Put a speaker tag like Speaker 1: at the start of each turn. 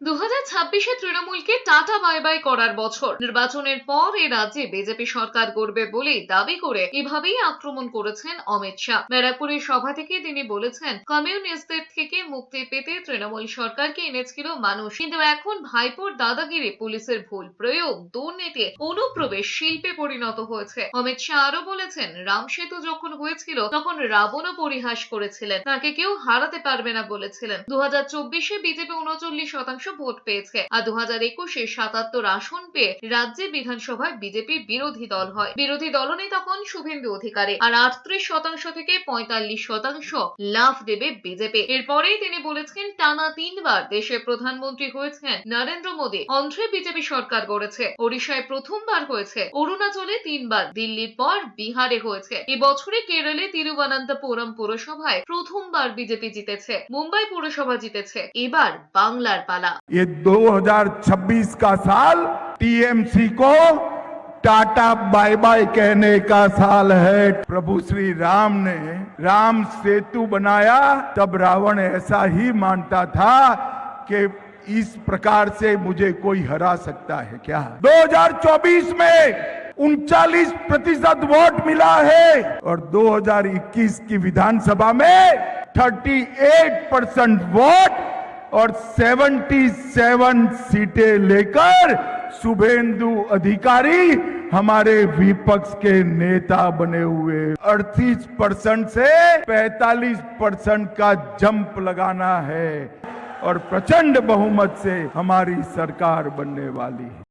Speaker 1: 2026-এ তৃণমূলকে tata bye bye করার বছর। নির্বাচনের পর এ রাজ্যে বিজেপি সরকার গড়বে বলে দাবি করে এভাবেই আক্রমণ করেছেন অমিত শাহ। ব্যারাকপুরের সভা থেকে তিনি বলেছেন, কমিউনিস্টদের থেকে মুক্তি পেতে তৃণমূল সরকারকে এনেছিল মানুষ, কিন্তু এখন ভাইপোর দাদাগিরি, পুলিশের ভুল প্রয়োগ, দুর্নীতি, অনুপ্রবেশ শিল্পে পরিণত হয়েছে। অমিত শাহ আরো বলেছেন, রাম সেতু যখন হয়েছিল তখন রাবণও পরিহাস করেছিলেন, তাকে কেউ হারাতে পারবে না বলেছিলেন। 2024-এ বিজেপি 39% ভোট পেয়েছে, আর 2021-এ 77 আসন পেয়ে রাজ্যে বিধানসভায় বিজেপি বিরোধী দল হয়। বিরোধী দলনেতা হন শুভেন্দু অধিকারী, আর 38% থেকে 45% লাভ দেবে বিজেপি। এরপরেই তিনি বলেছেন, টানা 3বার দেশের প্রধানমন্ত্রী হয়েছেন নরেন্দ্র মোদী। অন্ধ্রে বিজেপি সরকার গড়েছে, ওড়িশায় প্রথমবার হয়েছে, অরুণাচলে 3বার, দিল্লির পর বিহারে হয়েছে। এবছরে কেরলে তিরুবনন্তপুরম পুরসভায় প্রথমবার বিজেপি জিতেছে, মুম্বাই পুরসভা জিতেছে। এবার বাংলার পালা।
Speaker 2: ये 2026 का साल टीएमसी को टाटा बाय बाय कहने का साल है। प्रभु श्री राम ने राम सेतु बनाया, तब रावण ऐसा ही मानता था कि इस प्रकार से मुझे कोई हरा सकता है क्या। 2024 में 39% वोट मिला है और 2021 की विधानसभा में 38% वोट और 77 सीटें लेकर शुभेंदु अधिकारी हमारे विपक्ष के नेता बने हुए। 38% से 45% का जंप लगाना है और प्रचंड बहुमत से हमारी सरकार बनने वाली है।